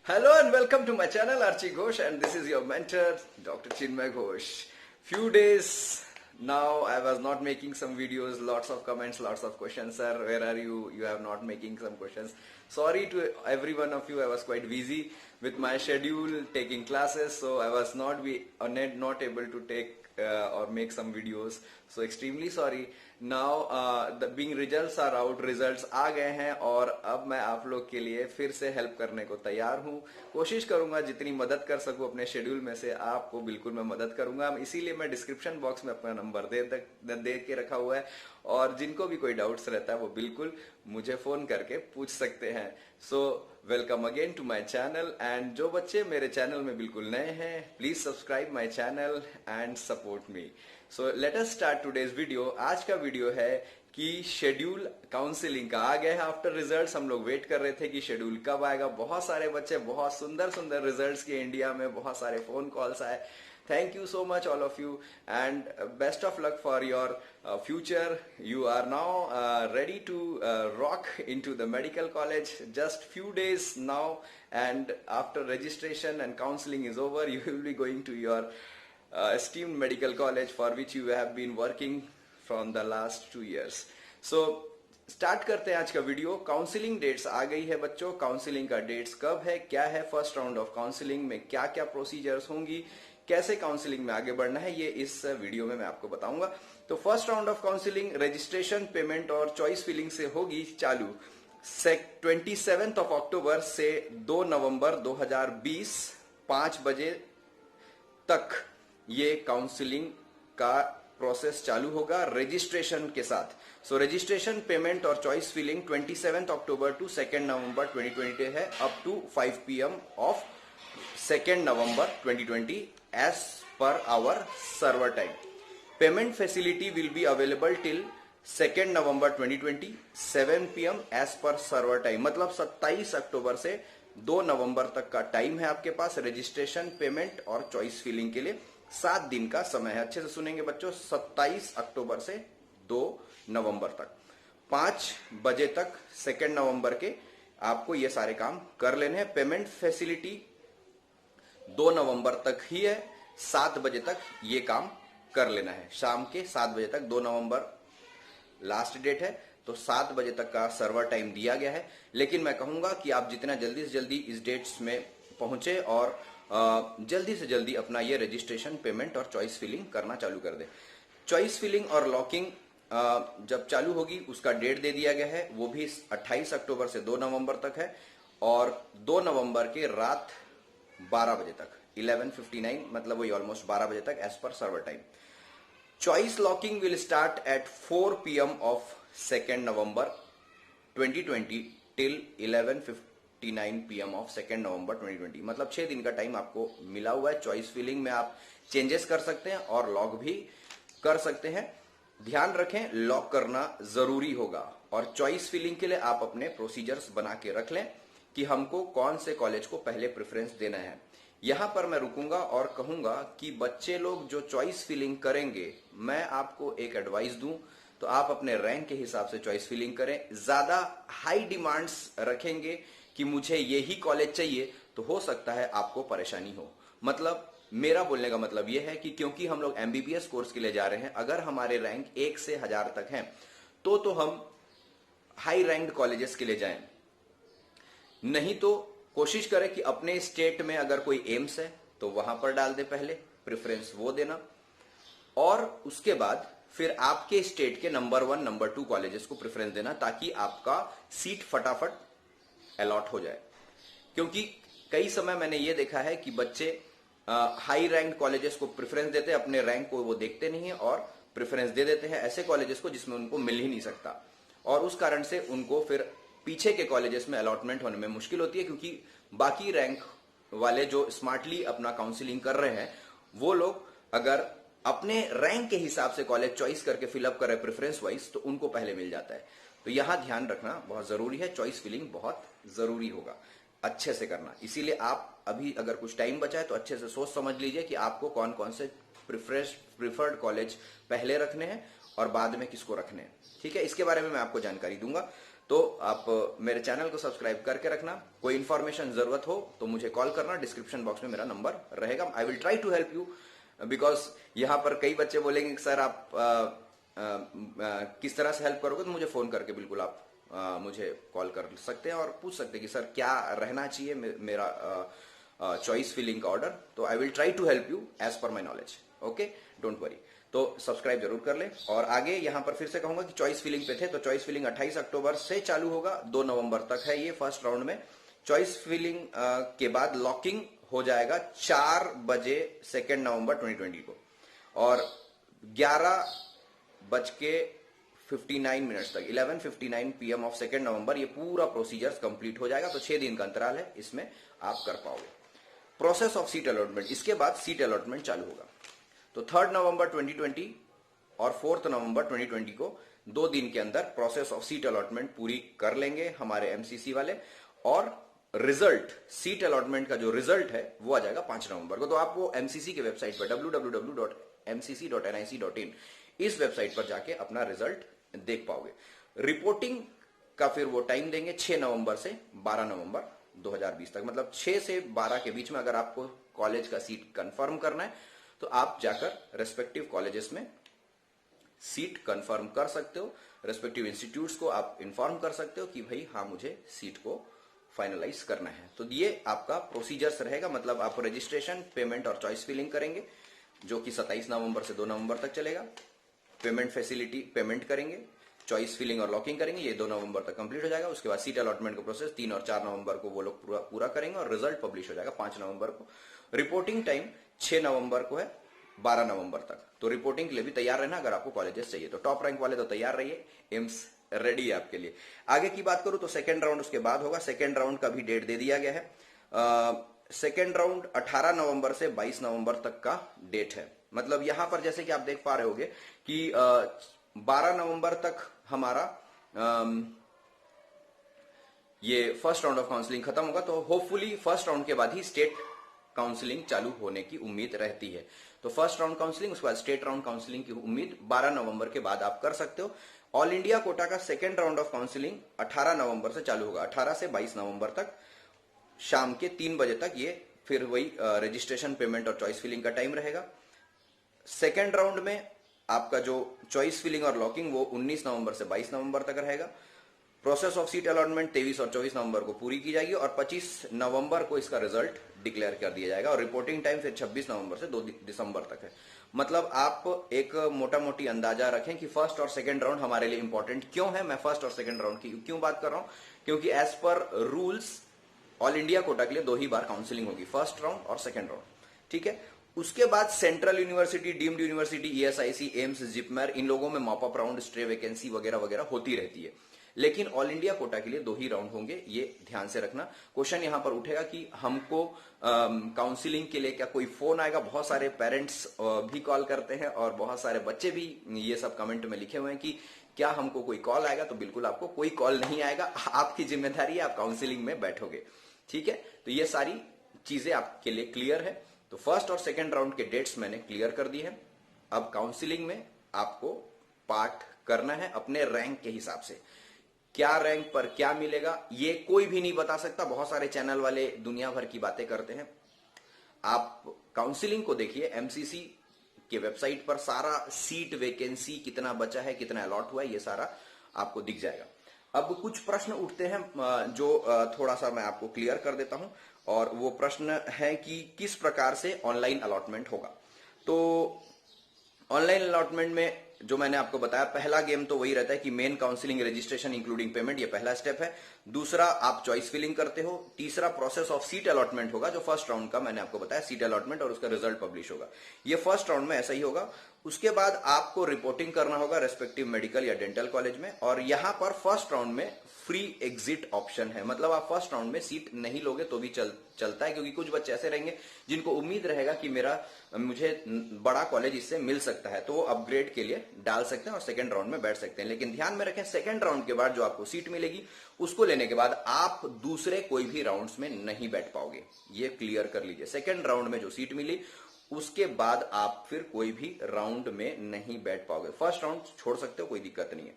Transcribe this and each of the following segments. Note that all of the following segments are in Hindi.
Hello and welcome to my channel Archie Ghosh, and this is your mentor Dr. Chinmay Ghosh. Few days now I was not making some videos, lots of comments, lots of questions. Sir, where are you? You have not making some questions. Sorry to every one of you, I was quite busy with my schedule taking classes, so I was not able to take or make some videos. So extremely sorry. Now the being results are out, results आ गए हैं और अब मैं आप लोग के लिए फिर से हेल्प करने को तैयार हूँ. कोशिश करूंगा जितनी मदद कर सकूं अपने शेड्यूल में से आपको बिल्कुल मैं मदद करूंगा. इसीलिए मैं डिस्क्रिप्शन बॉक्स में अपना नंबर दे के रखा हुआ है और जिनको भी कोई डाउट्स रहता है वो बिल्कुल मुझे फोन करके पूछ सकते हैं. So welcome again to my channel, and जो बच्चे मेरे चैनल में बिल्कुल नए हैं please subscribe my channel and support me. So let us start today's video. आज का वीडियो है कि शेड्यूल काउंसलिंग का आ गया है. आफ्टर रिजल्ट्स हम लोग वेट कर रहे थे कि शेड्यूल कब आएगा. बहुत सारे बच्चे बहुत सुंदर सुंदर रिजल्ट्स के इंडिया में बहुत सारे फोन कॉल्स आए. Thank you so much all of you, and best of luck for your future. You are now ready to rock into the medical college. Just few days now, and after registration and counseling is over, you will be going to your esteemed medical college for which you have been working from the last 2 years. So start करते हैं आज का वीडियो. काउंसलिंग डेट्स आ गई है बच्चों. काउंसलिंग का डेट्स कब है, क्या है, फर्स्ट राउंड ऑफ काउंसलिंग में क्या क्या प्रोसीजर्स होंगी, कैसे काउंसलिंग में आगे बढ़ना है, ये इस वीडियो में मैं आपको बताऊंगा. तो first round of counselling registration, payment और चॉइस फिलिंग से होगी चालू 27 अक्टूबर से 2 नवंबर 2020 5 बजे तक ये काउंसलिंग का प्रोसेस चालू होगा रजिस्ट्रेशन के साथ. सो रजिस्ट्रेशन, पेमेंट और choice filling 27 October to 2 November 2020 है, up to 5 PM of 2 November 2020 as per our server time. Payment facility will be available till 2 November 2020 7 PM as per server time. मतलब 27 अक्टूबर से 2 नवंबर तक का टाइम है आपके पास रजिस्ट्रेशन, पेमेंट और चॉइस फिलिंग के लिए. 7 दिन का समय है. अच्छे से सुनेंगे बच्चों. 27 अक्टूबर से 2 नवंबर तक 5 बजे तक 2 नवंबर के आपको ये सारे काम कर लेने हैं. पेमेंट फैसिलिटी 2 नवंबर तक ही है. 7 बजे तक ये काम कर लेना है. शाम के 7 बजे तक, 2 नवंबर लास्ट डेट है तो 7 बजे तक का सर्वर टाइम दिया गया है. लेकिन मैं कहूंगा कि आप जितना जल्दी से जल्दी इस डेट्स में पहुंचे और जल्दी से जल्दी अपना ये रजिस्ट्रेशन, पेमेंट और चॉइस फिलिंग करना चालू कर दे. चॉइस फिलिंग और लॉकिंग जब चालू होगी उसका डेट दे दिया गया है. वो भी 28 अक्टूबर से 2 नवंबर तक है और 2 नवंबर के रात 12 बजे तक 11:59 मतलब वही ऑलमोस्ट 12 बजे तक as per server time. Choice locking will start at 4 PM of 2 November 2020 till 11:59 PM of 2 November 2020. मतलब 6 दिन का टाइम आपको मिला हुआ है. चॉइस फिलिंग में आप चेंजेस कर सकते हैं और लॉक भी कर सकते हैं. ध्यान रखें, लॉक करना जरूरी होगा और चॉइस फिलिंग के लिए आप अपने प्रोसीजर्स बना के रख लें कि हमको कौन से कॉलेज को पहले प्रेफरेंस देना है. यहां पर मैं रुकूंगा और कहूंगा कि बच्चे लोग जो चॉइस फिलिंग करेंगे, मैं आपको एक एडवाइस दूं तो आप अपने रैंक के हिसाब से चॉइस फिलिंग करें. ज्यादा हाई डिमांड्स रखेंगे कि मुझे यही कॉलेज चाहिए तो हो सकता है आपको परेशानी हो. मतलब मेरा बोलने का मतलब यह है कि क्योंकि हम लोग MBBS कोर्स के लिए जा रहे हैं, अगर हमारे रैंक 1 से 1000 तक हैं तो हम हाई रैंक्ड कॉलेजेस के लिए जाएं. नहीं तो कोशिश करें कि अपने स्टेट में अगर कोई एम्स है तो वहां पर डाल दे, पहले प्रेफरेंस वो देना और उसके बाद फिर आपके स्टेट के नंबर 1 नंबर 2 कॉलेजेस को प्रेफरेंस देना ताकि आपका सीट फटाफट अलॉट हो जाए. क्योंकि कई समय मैंने ये देखा है कि बच्चे हाई रैंक कॉलेजेस को प्रेफरेंस देते हैं, अपने रैंक को वो देखते नहीं है और प्रेफरेंस दे देते हैं ऐसे कॉलेजेस को जिसमें उनको मिल ही नहीं सकता और उस कारण से उनको फिर पीछे के कॉलेजेस में अलॉटमेंट होने में मुश्किल होती है. क्योंकि बाकी रैंक वाले जो स्मार्टली अपना काउंसलिंग कर रहे हैं वो लोग अगर अपने रैंक के हिसाब से कॉलेज चॉइस करके फिलअप कर रहे प्रेफरेंस वाइज तो उनको पहले मिल जाता है. तो यहां ध्यान रखना बहुत जरूरी है. चॉइस फिलिंग बहुत जरूरी होगा, अच्छे से करना. इसीलिए आप अभी अगर कुछ टाइम बचा है तो अच्छे से सोच समझ लीजिए कि आपको कौन कौन से प्रिफर्ड कॉलेज पहले रखने हैं और बाद में किसको रखने हैं. ठीक है, इसके बारे में मैं आपको जानकारी दूंगा. तो आप मेरे चैनल को सब्सक्राइब करके रखना। कोई इन्फॉर्मेशन जरूरत हो तो मुझे कॉल करना, डिस्क्रिप्शन बॉक्स में मेरा नंबर रहेगा। I will try to help you, because यहाँ पर कई बच्चे बोलेंगे कि सर आप किस तरह से हेल्प करोगे, तो मुझे फोन करके बिल्कुल आप मुझे कॉल कर सकते हैं और पूछ सकते हैं कि सर क्या रहना चाहिए मेरा चॉइस फिलिंग का ऑर्डर। तो I will try to help you as per my knowledge. Okay, don't worry. तो सब्सक्राइब जरूर कर ले। और आगे यहाँ पर फिर से कहूंगा कि चॉइस फिलिंग पे थे, तो चॉइस फिलिंग 28 अक्टूबर से चालू होगा, 2 नवंबर तक है ये फर्स्ट राउंड में। चॉइस फिलिंग के बाद लॉकिंग हो जाएगा 4 बजे 2 नवंबर 2020 को, और 11:59 तक 11:59 PM ऑफ 2 नवंबर ये पूरा प्रोसीजर कंप्लीट हो जाएगा। तो 6 दिन का अंतराल है, इसमें आप कर पाओगे। प्रोसेस ऑफ सीट अलॉटमेंट, इसके बाद सीट अलॉटमेंट चालू होगा। तो 3 नवंबर 2020 और 4 नवंबर 2020 को 2 दिन के अंदर प्रोसेस ऑफ सीट अलॉटमेंट पूरी कर लेंगे हमारे एमसीसी वाले, और रिजल्ट सीट अलॉटमेंट का जो रिजल्ट है वो आ जाएगा 5 नवंबर को। तो आप वो एमसीसी के वेबसाइट पर www.mcc.nic.in इस वेबसाइट पर जाके अपना रिजल्ट देख पाओगे। रिपोर्टिंग का फिर वो टाइम देंगे 6 नवंबर से 12 नवंबर 2020 तक, मतलब 6 से 12 के बीच में अगर आपको कॉलेज का सीट कंफर्म करना है तो आप जाकर रेस्पेक्टिव कॉलेजेस में सीट कंफर्म कर सकते हो। रेस्पेक्टिव इंस्टीट्यूट्स को आप इंफॉर्म कर सकते हो कि भाई हाँ मुझे सीट को फाइनलाइज करना है। तो ये आपका प्रोसीजर्स रहेगा, मतलब आप रजिस्ट्रेशन, पेमेंट और चॉइस फिलिंग करेंगे, जो कि 27 नवंबर से 2 नवंबर तक चलेगा। पेमेंट फैसिलिटी पेमेंट करेंगे, चॉइस फिलिंग और लॉकिंग करेंगे, ये 2 नवंबर तक कंप्लीट हो जाएगा। उसके बाद सीट अलॉटमेंट का प्रोसेस 3 और 4 नवंबर को वो लोग पूरा करेंगे, और रिजल्ट पब्लिश हो जाएगा 5 नवंबर को। रिपोर्टिंग टाइम 6 नवंबर को है 12 नवंबर तक। तो रिपोर्टिंग के लिए भी तैयार रहना अगर आपको कॉलेजेस चाहिए। तो टॉप रैंक वाले तो तैयार रहिए, एम्स रेडी है आपके लिए। आगे की बात करूं तो सेकेंड राउंड उसके बाद होगा। सेकेंड राउंड का भी डेट दे दिया गया है। सेकेंड राउंड 18 नवंबर से 22 नवंबर तक का डेट है। मतलब यहां पर जैसे कि आप देख पा रहे होगे कि 12 नवंबर तक हमारा ये फर्स्ट राउंड ऑफ काउंसलिंग खत्म होगा। तो होपफुली फर्स्ट राउंड के बाद ही स्टेट काउंसलिंग चालू होने की उम्मीद रहती है। तो फर्स्ट राउंड काउंसलिंग, उसके बाद स्टेट राउंड काउंसलिंग की उम्मीद 12 नवंबर के बाद आप कर सकते हो। ऑल इंडिया कोटा का सेकेंड राउंड ऑफ काउंसलिंग 18 नवंबर से चालू होगा, 18 से 22 नवंबर तक शाम के 3 बजे तक। ये फिर वही रजिस्ट्रेशन, पेमेंट और चॉइस फिलिंग का टाइम रहेगा। सेकेंड राउंड में आपका जो चॉइस फिलिंग और लॉकिंग वो 19 नवंबर से 22 नवंबर तक रहेगा। प्रोसेस ऑफ सीट अलॉटमेंट 23 और 24 नवंबर को पूरी की जाएगी, और 25 नवंबर को इसका रिजल्ट डिक्लेयर कर दिया जाएगा। और रिपोर्टिंग टाइम फिर 26 नवंबर से 2 दिसंबर तक है। मतलब आप एक मोटा मोटी अंदाजा रखें कि फर्स्ट और सेकंड राउंड हमारे लिए इंपॉर्टेंट क्यों है। मैं फर्स्ट और सेकंड राउंड की क्यों बात कर रहा हूं, क्योंकि as per rules all India Kota के लिए 2 ही बार काउंसलिंग होगी, फर्स्ट राउंड और सेकंड राउंड। ठीक है, उसके बाद central university, deemed university, ESIC, AIIMS, JIPMER, इन लोगों में मॉपअप राउंड, स्ट्रे वैकेंसी वगैरह वगैरह होती रहती है। लेकिन ऑल इंडिया कोटा के लिए 2 ही राउंड होंगे, ये ध्यान से रखना। क्वेश्चन यहां पर उठेगा कि हमको काउंसलिंग के लिए क्या कोई फोन आएगा। बहुत सारे पेरेंट्स भी कॉल करते हैं और बहुत सारे बच्चे भी ये सब कमेंट में लिखे हुए हैं कि क्या हमको कोई कॉल आएगा। तो बिल्कुल आपको कोई कॉल नहीं आएगा, आपकी जिम्मेदारी है, आप काउंसलिंग में बैठोगे। ठीक है, तो ये सारी चीजें आपके लिए क्लियर है। तो फर्स्ट और सेकेंड राउंड के डेट्स मैंने क्लियर कर दिए हैं। अब काउंसलिंग में आपको पार्ट करना है अपने रैंक के हिसाब से। क्या रैंक पर क्या मिलेगा ये कोई भी नहीं बता सकता। बहुत सारे चैनल वाले दुनिया भर की बातें करते हैं। आप काउंसलिंग को देखिए, एमसीसी के वेबसाइट पर सारा सीट वैकेंसी कितना बचा है, कितना अलॉट हुआ है, ये सारा आपको दिख जाएगा। अब कुछ प्रश्न उठते हैं जो थोड़ा सा मैं आपको क्लियर कर देता हूं, और वो प्रश्न है कि किस प्रकार से ऑनलाइन अलॉटमेंट होगा। तो ऑनलाइन अलॉटमेंट में जो मैंने आपको बताया, पहला गेम तो वही रहता है कि main counselling, registration including payment, ये पहला स्टेप है। दूसरा आप चॉइस फिलिंग करते हो। तीसरा प्रोसेस ऑफ सीट अलॉटमेंट होगा, जो फर्स्ट राउंड का मैंने आपको बताया, सीट अलॉटमेंट, और उसका रिजल्ट पब्लिश होगा। ये फर्स्ट राउंड में ऐसा ही होगा। उसके बाद आपको रिपोर्टिंग करना होगा रेस्पेक्टिव मेडिकल या डेंटल कॉलेज में, और यहां पर फर्स्ट राउंड में फ्री एग्जिट ऑप्शन है। मतलब आप फर्स्ट राउंड में सीट नहीं लोगे तो भी चलता है, क्योंकि कुछ बच्चे ऐसे रहेंगे जिनको उम्मीद रहेगा कि मुझे बड़ा कॉलेज इससे मिल सकता है, तो वो अपग्रेड के लिए डाल सकते हैं और सेकंड राउंड में बैठ सकते हैं। लेकिन ध्यान में रखें, सेकंड राउंड के बाद जो आपको सीट मिलेगी उसको लेने के बाद आप दूसरे कोई भी राउंड्स में नहीं बैठ पाओगे। ये क्लियर कर लीजिए। सेकंड राउंड में जो सीट मिली उसके बाद आप फिर कोई भी राउंड में नहीं बैठ पाओगे। फर्स्ट राउंड छोड़ सकते हो, कोई दिक्कत नहीं है।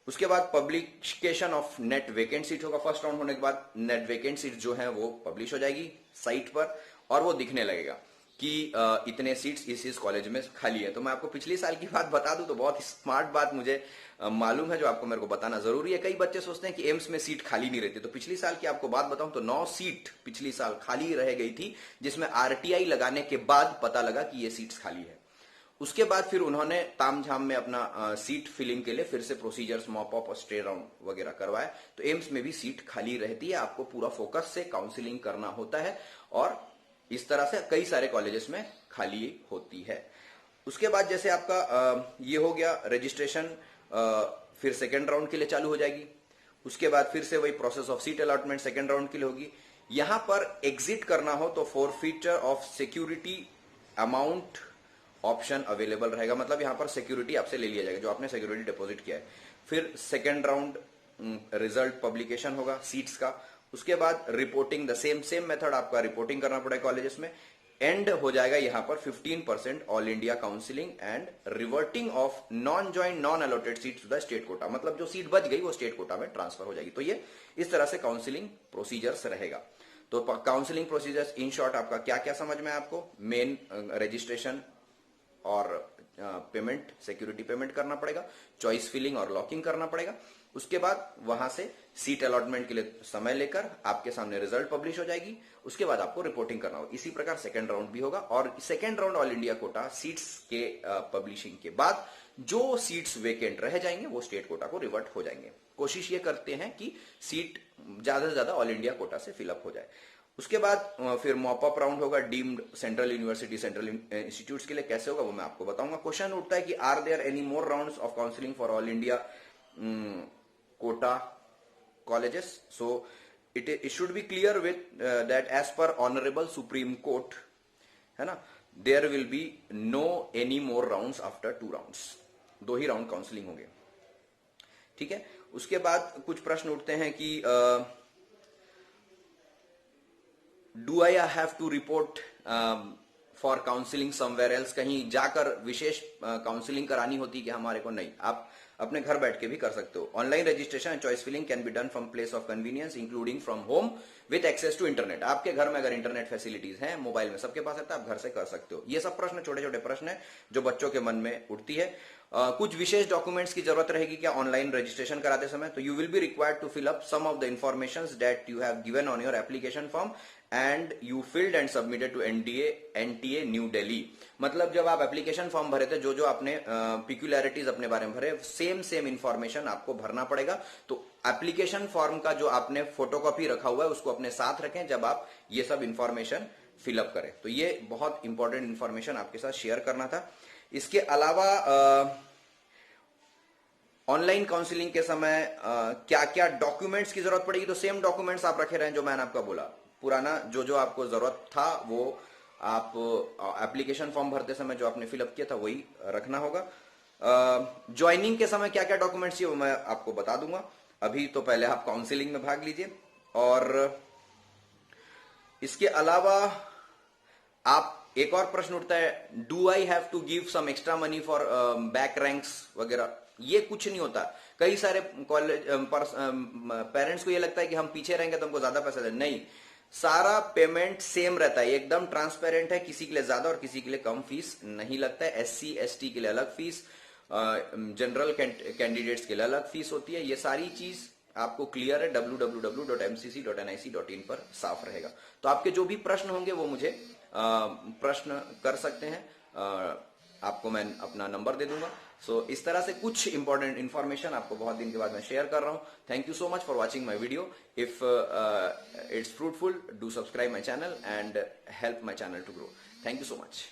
उसके बाद publication of net vacant seat होगा। फर्स्ट राउंड होने के बाद नेट वैकेंट सीट जो है वो पब्लिश हो जाएगी साइट पर और वो दिखने लगेगा कि इतने सीट्स इस कॉलेज में खाली है। तो मैं आपको पिछले साल की बात बता दूं तो बहुत स्मार्ट बात मुझे मालूम है जो आपको मेरे को बताना जरूरी है। कई बच्चे सोचते हैं कि एम्स में सीट खाली नहीं रहती। तो पिछली साल की आपको बात बताऊं तो 9 सीट पिछली साल खाली रह गई थी, जिसमें आरटीआई लगाने के बाद पता लगा कि ये सीट्स खाली है। उसके बाद फिर उन्होंने तामझाम में अपना सीट फिलिंग के लिए फिर से प्रोसीजर्स मॉप अप और स्टे राउंड वगैरह करवाए। तो एम्स में भी सीट खाली रहती है, आपको पूरा फोकस से काउंसलिंग करना होता है और इस तरह से कई सारे कॉलेजेस में खाली होती है। उसके बाद जैसे आपका ये हो गया रजिस्ट्रेशन, फिर सेकेंड राउंड के लिए चालू हो जाएगी। उसके बाद फिर से वही process of seat allotment second round के लिए होगी। यहां पर एग्जिट करना हो तो forfeiture of security amount option available रहेगा। मतलब यहां पर सिक्योरिटी आपसे ले लिया जाएगा जो आपने सिक्योरिटी डिपॉजिट किया है। फिर सेकेंड राउंड रिजल्ट पब्लिकेशन होगा सीट्स का। उसके बाद रिपोर्टिंग द सेम मेथड आपका रिपोर्टिंग करना पड़ेगा कॉलेजेस में। एंड हो जाएगा यहां पर 15% all India counselling and reverting of non joint non allotted seat to the state quota. मतलब जो सीट बच गई वो स्टेट कोटा में ट्रांसफर हो जाएगी। तो ये इस तरह से काउंसिलिंग प्रोसीजर्स रहेगा। तो काउंसिलिंग प्रोसीजर्स इन शॉर्ट आपका क्या क्या समझ में आपको, मेन रजिस्ट्रेशन और पेमेंट सिक्योरिटी पेमेंट करना पड़ेगा, चॉइस फिलिंग और लॉकिंग करना पड़ेगा। उसके बाद वहां से सीट अलॉटमेंट के लिए समय लेकर आपके सामने रिजल्ट पब्लिश हो जाएगी। उसके बाद आपको रिपोर्टिंग करना होगा। इसी प्रकार सेकंड राउंड भी होगा और second round all India Kota seats के पब्लिशिंग के बाद जो सीट्स वेकेंट रह जाएंगे वो स्टेट कोटा को रिवर्ट हो जाएंगे। कोशिश ये करते हैं कि सीट ज्यादा से ज्यादा ऑल इंडिया कोटा से फिलअप हो जाए। उसके बाद फिर मॉप अप राउंड होगा deemed central university central institutes के लिए। कैसे होगा वो मैं आपको बताऊंगा। क्वेश्चन उठता है कि are there any more rounds of counselling for all India quota colleges? So it should be clear with that as per honorable supreme court, है ना, there will be no any more rounds after 2 rounds। 2 he round counselling होंगे, ठीक है। उसके बाद कुछ प्रश्न उठते हैं कि do I have to report for counselling somewhere else? कहीं जाकर विशेष काउंसलिंग करानी होती है कि हमारे को? नहीं, आप अपने घर बैठ के भी कर सकते हो। Online registration and choice filling can be done from place of convenience including from home with access to internet. आपके घर में अगर इंटरनेट फैसिलिटीज हैं, मोबाइल में सबके पास रहता है, आप घर से कर सकते हो। ये सब प्रश्न छोटे छोटे प्रश्न है जो बच्चों के मन में उठती है। कुछ विशेष डॉक्यूमेंट्स की जरूरत रहेगी क्या ऑनलाइन रजिस्ट्रेशन कराते समय? तो you will be required to fill up some of the informations that you have given on your application form and you filled and submitted to NTA New Delhi. मतलब जब आप एप्लीकेशन फॉर्म भरे थे, जो आपने पिक्यूलैरिटीज अपने बारे में भरे, सेम इंफॉर्मेशन आपको भरना पड़ेगा। तो एप्लीकेशन फॉर्म का जो आपने फोटोकॉपी रखा हुआ है उसको अपने साथ रखें जब आप ये सब इंफॉर्मेशन फिलअप करें। तो ये बहुत इंपॉर्टेंट इंफॉर्मेशन आपके साथ शेयर करना था। इसके अलावा ऑनलाइन काउंसलिंग के समय क्या क्या डॉक्यूमेंट्स की जरूरत पड़ेगी? तो सेम डॉक्यूमेंट्स आप रखे रहें जो मैंने आपको बोला। पुराना जो आपको जरूरत था वो आप एप्लीकेशन फॉर्म भरते समय जो आपने फिलअप किया था वही रखना होगा। ज्वाइनिंग के समय क्या क्या डॉक्यूमेंट्स चाहिए वो मैं आपको बता दूंगा। अभी तो पहले आप काउंसलिंग में भाग लीजिए। और इसके अलावा आप एक और प्रश्न उठता है, do I have to give some extra money for back ranks वगैरह? ये कुछ नहीं होता। कई सारे कॉलेज पेरेंट्स को ये लगता है कि हम पीछे रहेंगे तो हमको ज्यादा पैसा दें। नहीं, सारा पेमेंट सेम रहता है, एकदम ट्रांसपेरेंट है। किसी के लिए ज्यादा और किसी के लिए कम फीस नहीं लगता है। एससी एसटी के लिए अलग फीस, जनरल कैंडिडेट्स के लिए अलग फीस होती है। ये सारी चीज आपको क्लियर है www.mcc.nic.in पर साफ रहेगा। तो आपके जो भी प्रश्न होंगे वो मुझे प्रश्न कर सकते हैं। आपको मैं अपना नंबर दे दूंगा। सो इस तरह से कुछ इंपॉर्टेंट इंफॉर्मेशन आपको बहुत दिन के बाद मैं शेयर कर रहा हूं। Thank you so much for watching my video. If it's fruitful, do subscribe my channel and help my channel to grow. Thank you so much.